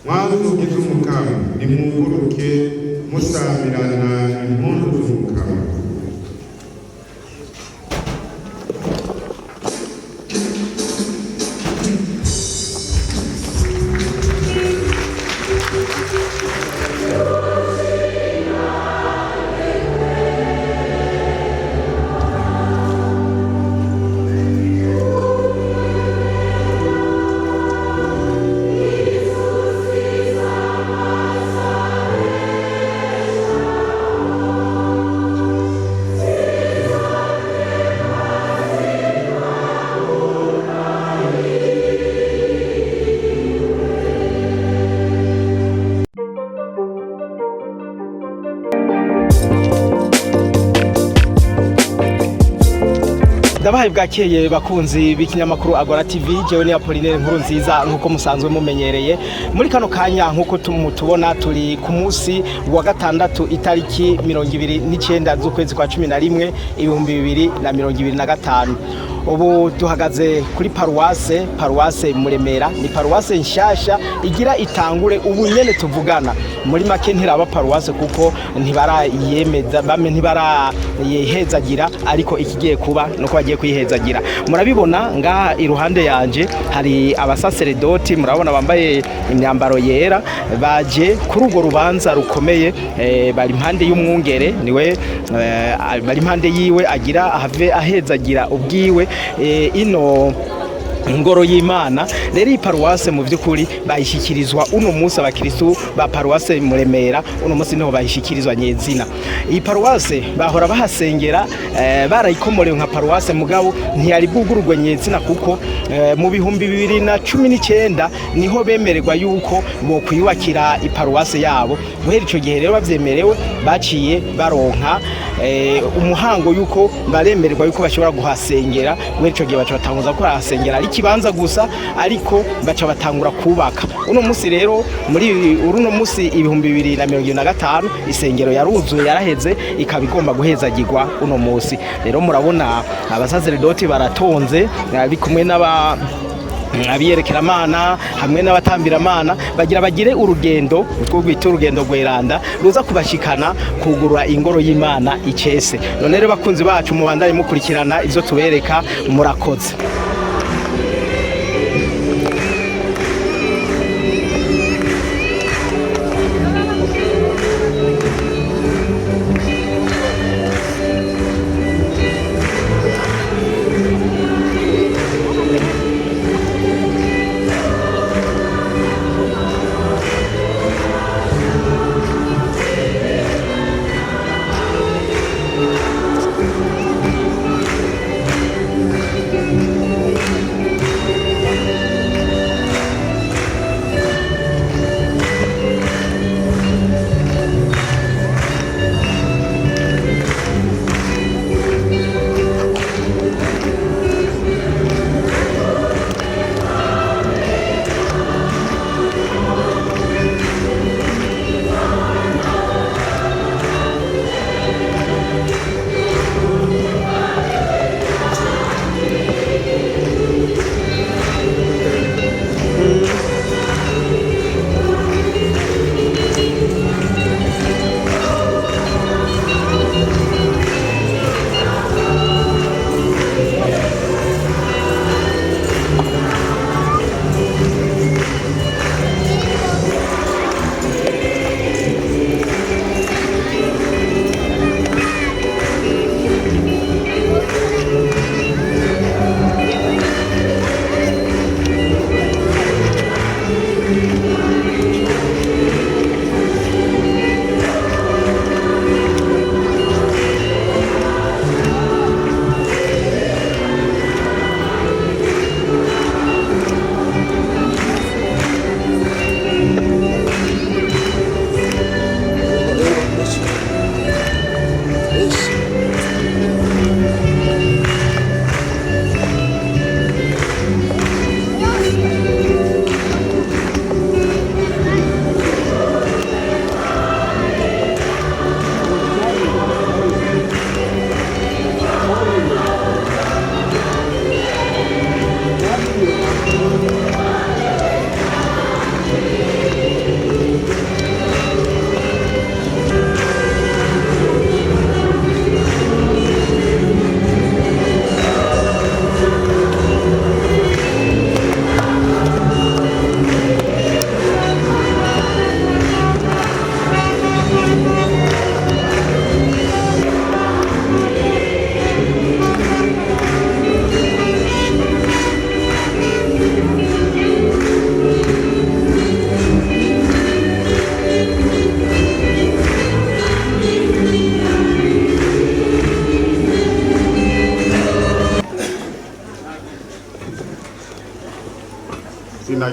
mwazugize umukama nimuguruke musabirana impundu z'umukama. Ndabahaye bwakeye bakunzi b'ikinyamakuru Agora TV, jewe ni Apollinaire Nkuru Nziza nkuko musanzwe mumenyereye. Muri kano kanya nkuko tumutubona turi ku munsi wa gatandatu itariki 29 z'ukwezi kwa 11 2025. Ubu duhagaze kuri paruwase Muremera. Ni paruwase nshasha igira itangure ubu nyene tuvugana. Muri make ntiraba paruwase kuko ntibarayemeza bame ntibarayehezagira, ariko ikigiye kuba nuko bagiye kuyihezagira. Murabibona ngaha iruhande yanje hari abasaseredoti, murabona bambaye imyambaro yera, baje kuri urwo rubanza rukomeye. Bari impande y'umwungere, niwe bari impande yiwe agira ahave ahezagira ubwiwe ino ngoro y'Imana. Rero iyi paruwase mu by'ukuri bayishyikirizwa uno munsi abakristo ba paruwase Muremera, uno munsi niho bayishyikirizwa nyezina. Iyi paruwase bahora bahasengera barayikomorewe nka paruwase, mugabo ntiyari bwugururwe nyezina kuko mu bihumbi 2019 niho bemererwa yuko bo kwiyubakira iparuwase yabo. Guhera ico gihe rero bavyemerewe baciye baronka umuhango yuko baremererwa yuko bashobora guhasengera. Guhera ico gihe baca batanguza ko bahasengera ikibanza gusa, ariko baca batangura kubaka. Uno munsi rero muri uruno munsi 2025 isengero yaruzuye yaraheze, ikaba igomba guhezagirwa uno munsi. Rero murabona abasaseredoti baratonze bikumwe abiyerekeramana hamwe n'abatambiramana bagire urugendo rwo gwita urugendo gweranda ruza kubashikana kugurura ingoro y'Imana icese. None rero bakunzi bacu mubandanye mukurikirana izo tubereka, murakoze.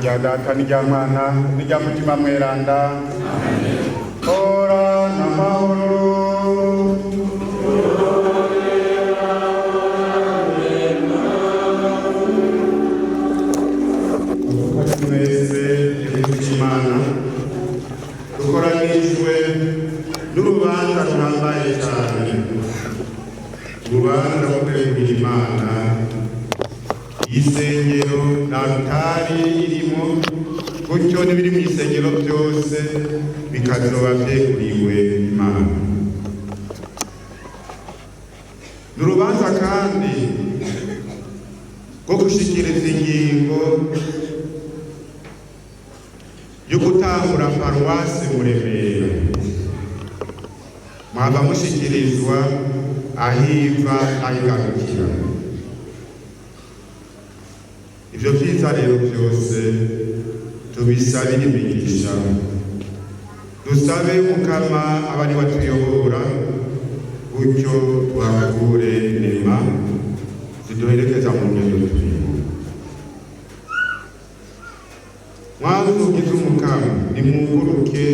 rya Data n'irya Mwana n'irya Mutima Mweranda. Ora n'amahoro. Mwese Imana dukoranijwe n'urubanza ruhambaye cyane, urubanza rwo kwegurira Imana isengero na altari irimo, gutyo n'ibiri mu isengero byose bikazoba vyeguriwe Imana. N'urubanza kandi rwo gushikiriza ingingo yo gutangura paruwase Muremera, mwaba mushikirizwa ahiva ahigarukira. Ivyo vyiza rero vyose tubisabire imigisha, dusabe Mukama abari batuyobora, gutyo tuhakure inema ziduherekeza mu ngendo turimo. Mwanzugi z'Umukama nimwuguruke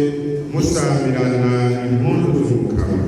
musamirana impundu z'Umukama.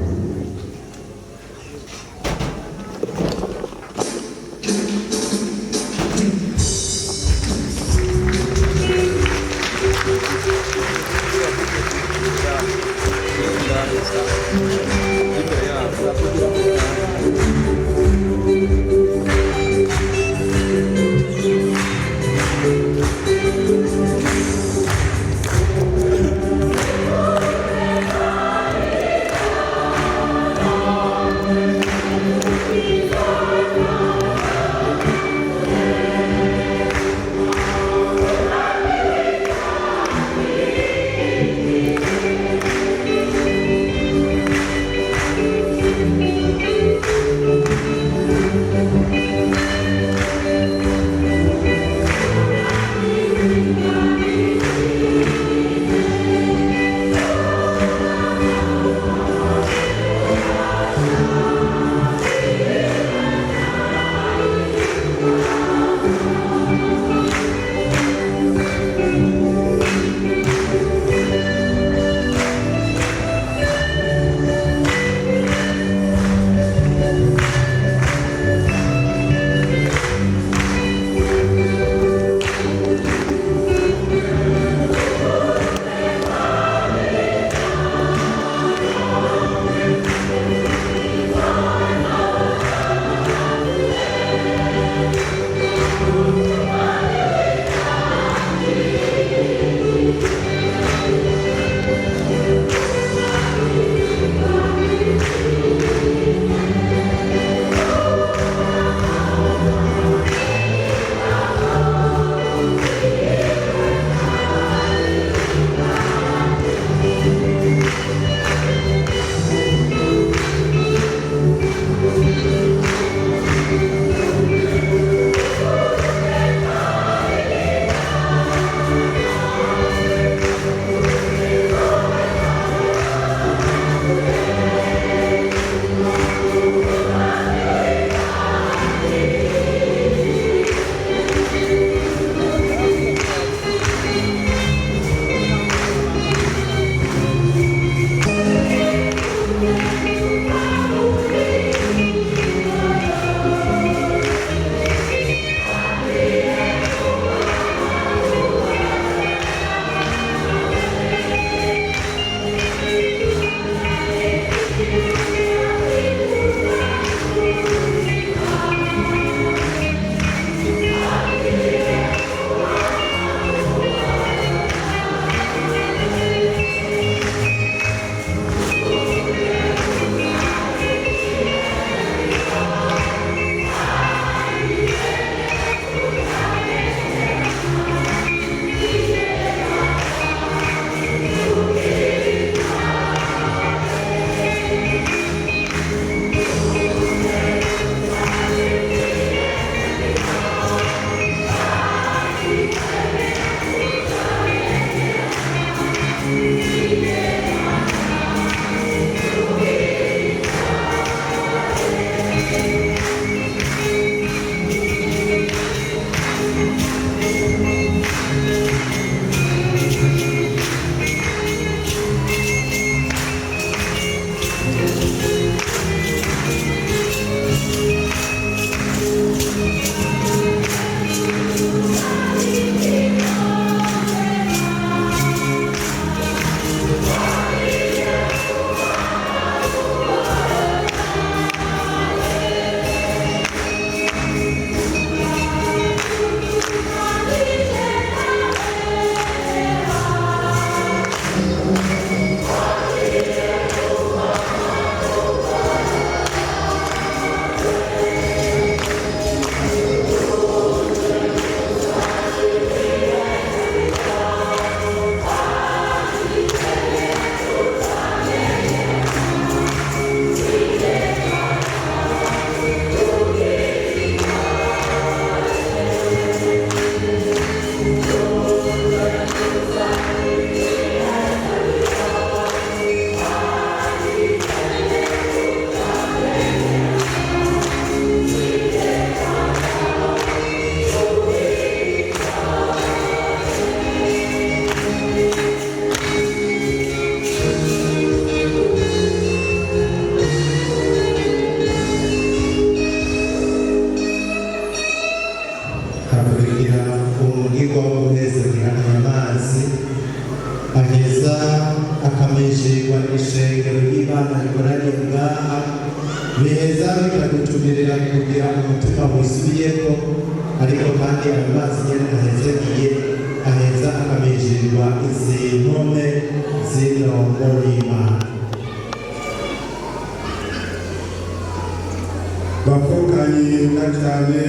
tukamenyeshejwe n'ishengero ry'Imana rikoraniye ngaha biheza bikadutumirira kugira umutima wisubiyeko, ariko kandi ayo mazi nyene ahezekiye aheza akamenyeshejwe izi mpome zino ngoro y'Imana. bavukanye na cyane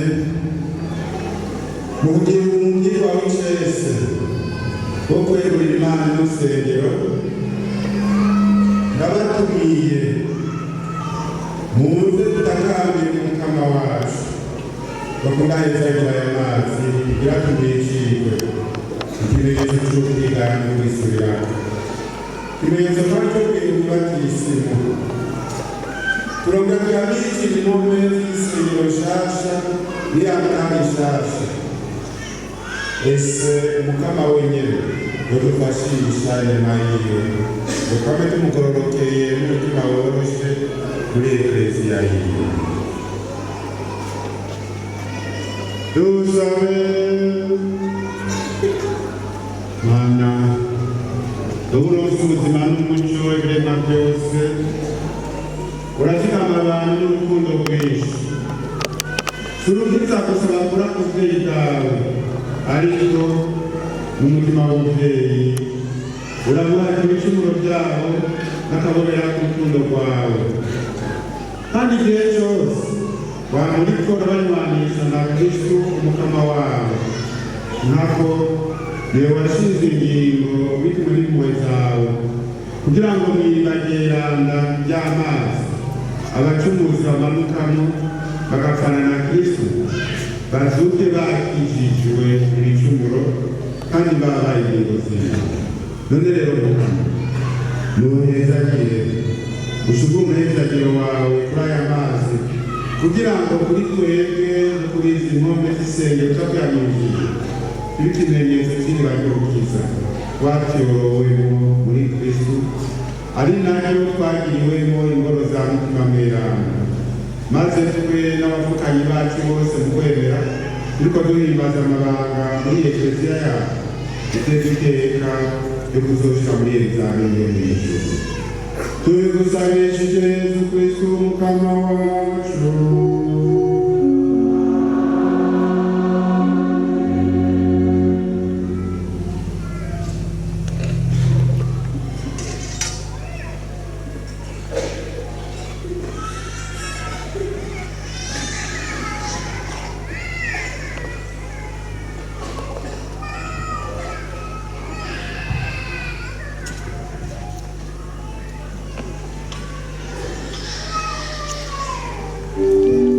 mu kugira umubwirwa w'icese wo kwegurira Imana n'urusengero, ndabatumiye muze tutakambire umukama wacu bakundahezagira aya mazi kugira tumwicirwe ikimenyetso cy'ubwigane n'ubwisubirane, ikimenyetso kandi cyo kwibuka batisimu. Turongera twabikira impome z'isengero nshasha n'iyamutanga nshasha. Ese umukama wenyene yodufashisha inema yiwe tukame tumugororokeye n'umutima woroshe muri ekleziya yiwe. Dusabe. Mana tuburonse ubuzima n'umuco w'ibiremwa byose, urazigama abantu n'urukundo rwinshi, surukiza gusaba kura ku buvyeyi bwawe, ariko n'umutima w'umuvyeyi uramuhaka ibicumuro byabo n'akabobera k'urukundo rwawe, kandi igihe cyose wamuriko urabanywanisha na Kristo umukama wawe, nkako niwe washinze ingingo bitumwe n'impuhwe zawe, kugira ngo mw'ibageranda ry'amazi abacumuzi bamanukamo bagapfana na Kristo bazuke bakijijwe ibicumuro kandi babaye ingingo zimwe. None rero mukama nuhezagire ushuge umuhezagiro wawe kuri aya mazi, kugira ngo kuri twebwe no kuri izi mpome z'isengero twabyamiriye bibe ikimenyetso cy'iribagirukiza twatyowemo muri Kristo, ari nayo twagiriwemo ingoro za mutima mweranda, maze twe n'abavukanyi bacu bose mu kwemera turiko duhimbaza amabanga muri ekleziya yacu duteze iteka yo kuzoshika muri Yerusalemu yo mw'ijuru. Tubigusabishije Yesu Kristo umukama wacu. Thank you.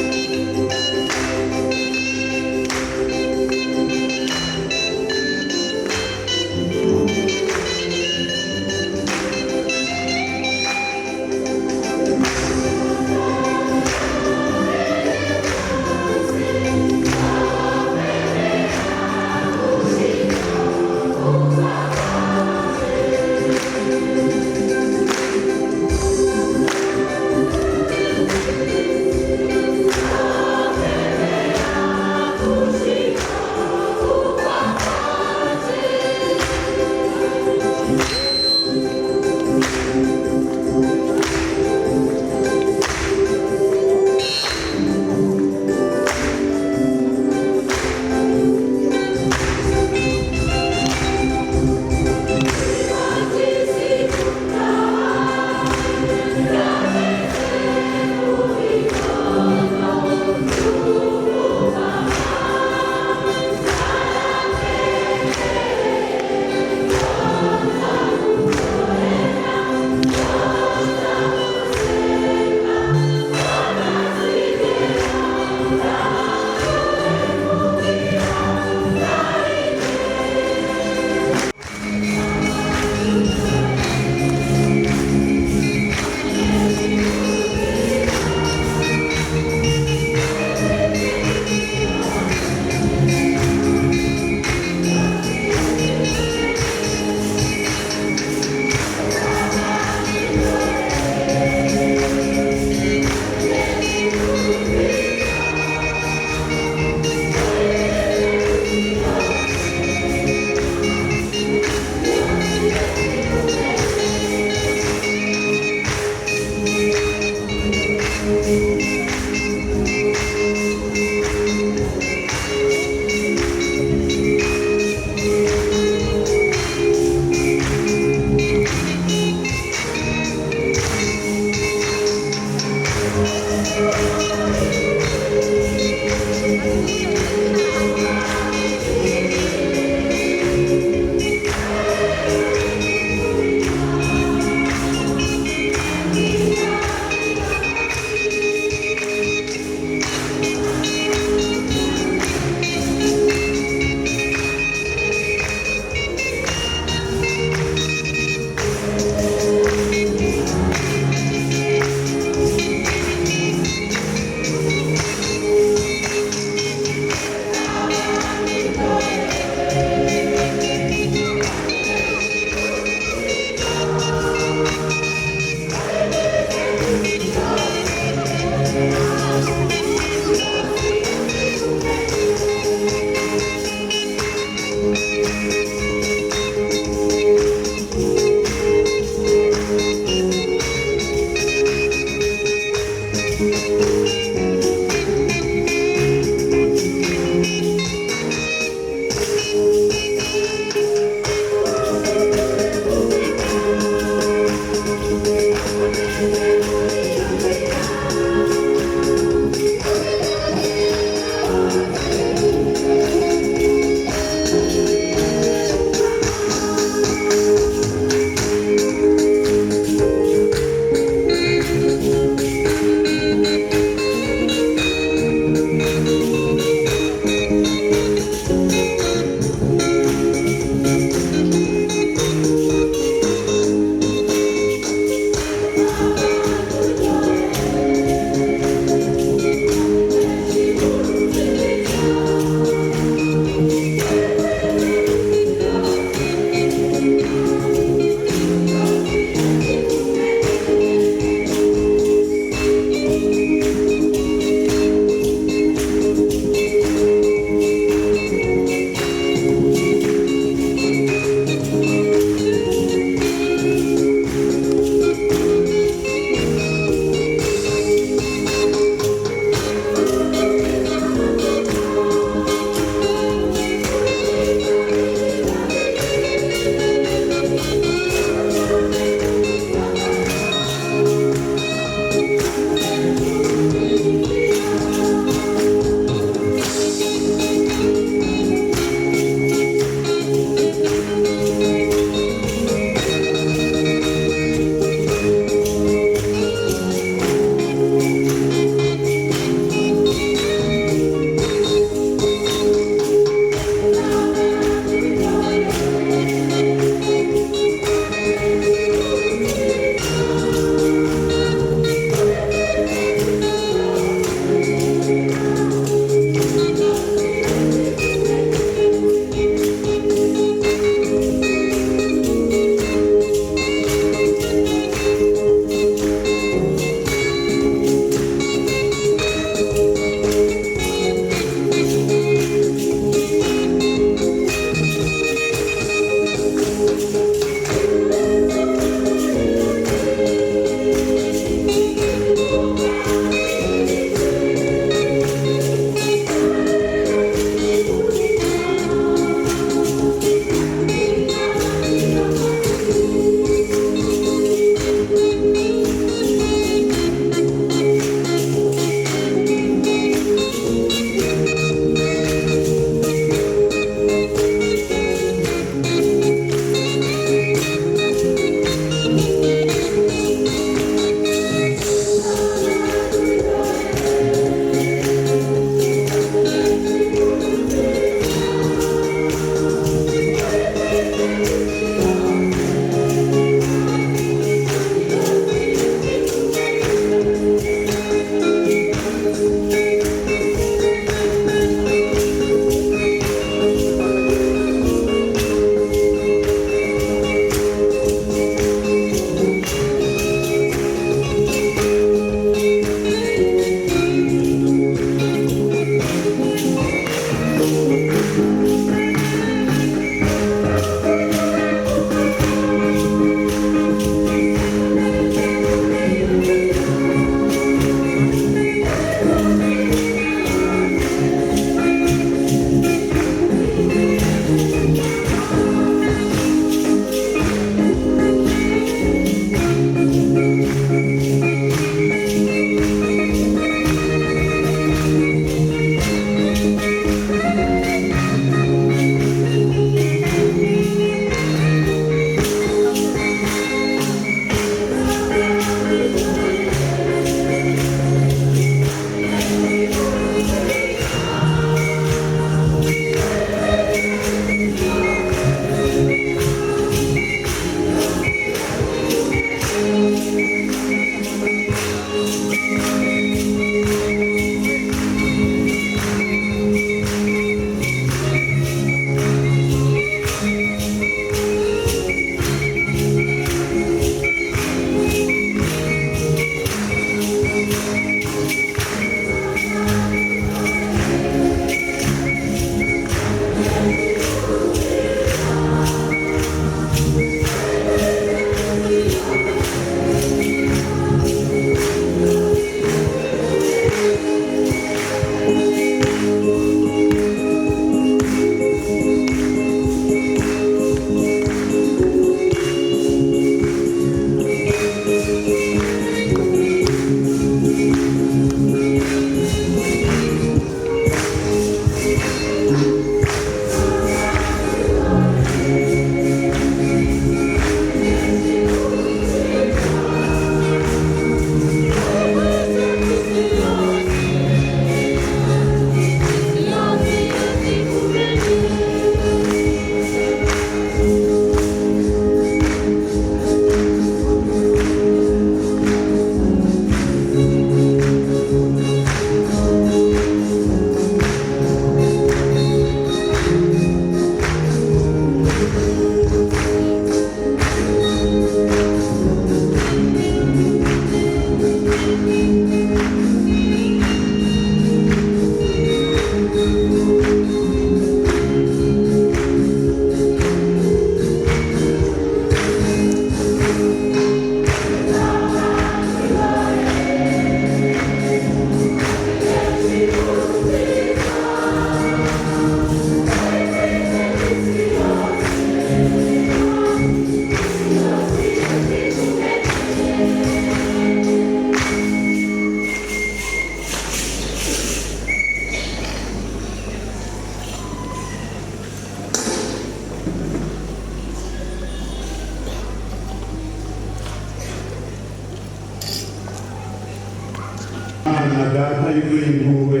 imana data yuzuye impuhwe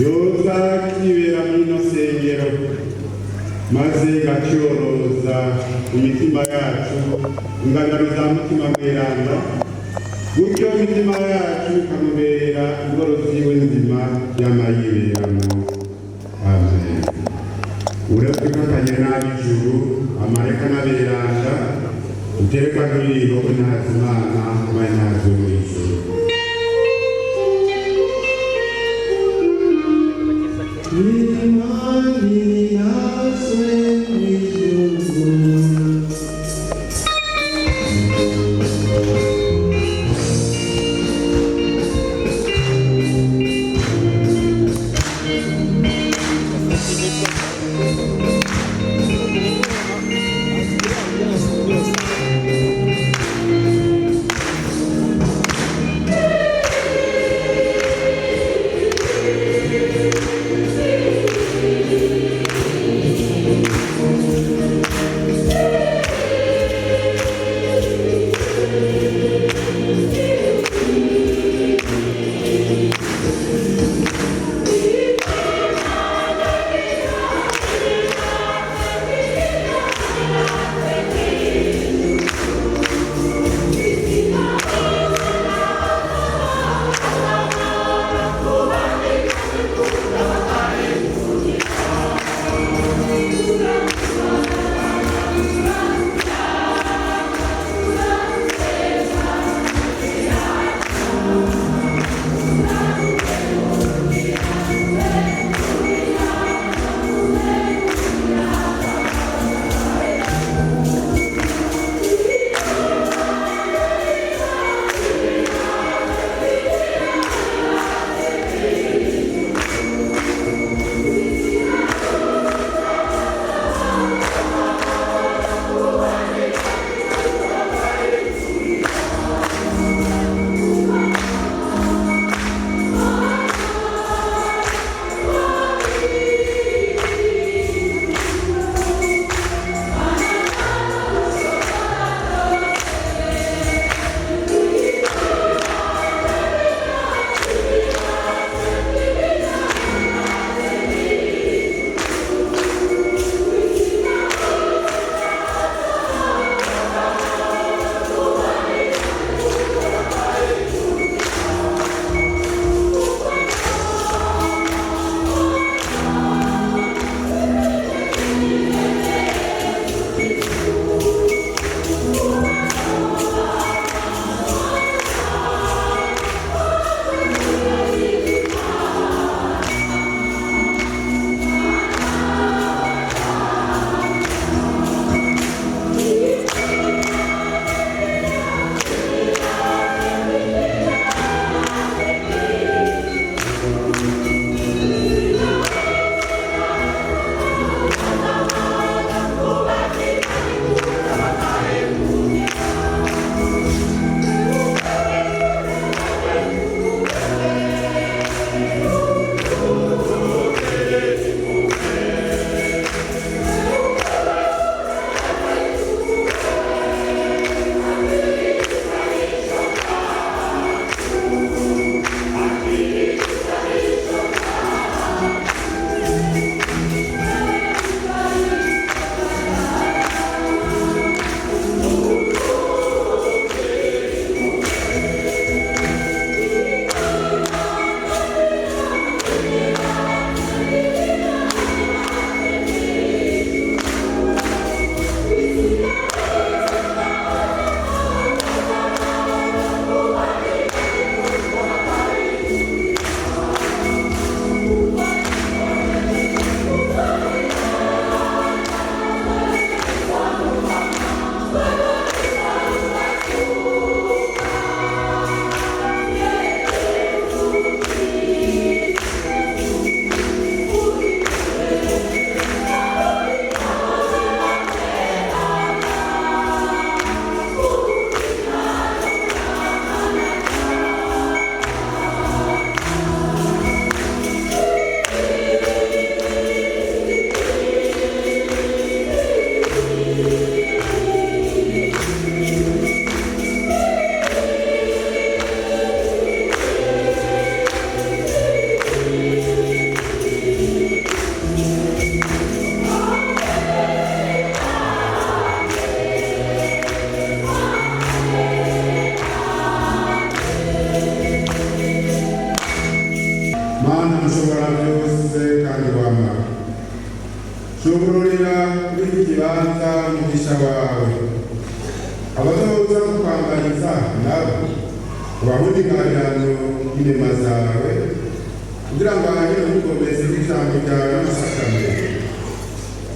yoza kibera mw'ino sengero maze gacyoroza imitima yacu ingangano za mutima mweranda gutyo imitima yacu ikamubera ingoro ziwe nzima y'amayiberamo. Amen. Uratufatanye n'ab'ijuru amareka n'aberanda utereka n'ibiro n'azimana n'azo mw'ijuru. abazoza kukwambariza nabo ubahundi ingabirano y'inema zawe kugira ngo ahagire ubukomezi bw'ijambo ryawe n'amasakamento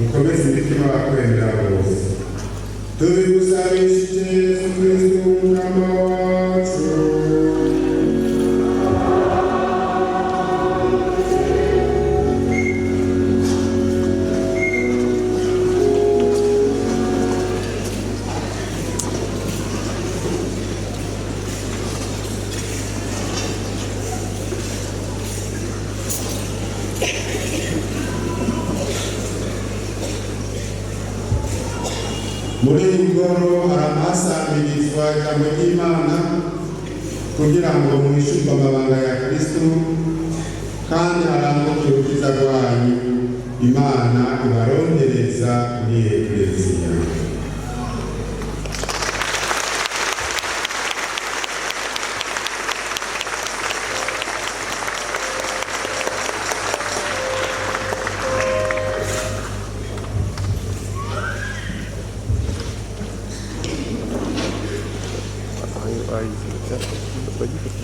ukomeze imitima bakwemera bose tubigusabishije Yesu Kristo umwami wacu. Muri ngoro haramasangirizwa ijambo ry'Imana kugira ngo mwishurwe amabanga ya Kristo kandi haranguke urukiza rwanyu Imana ibarondereza muri Ekleziya. Aí, pode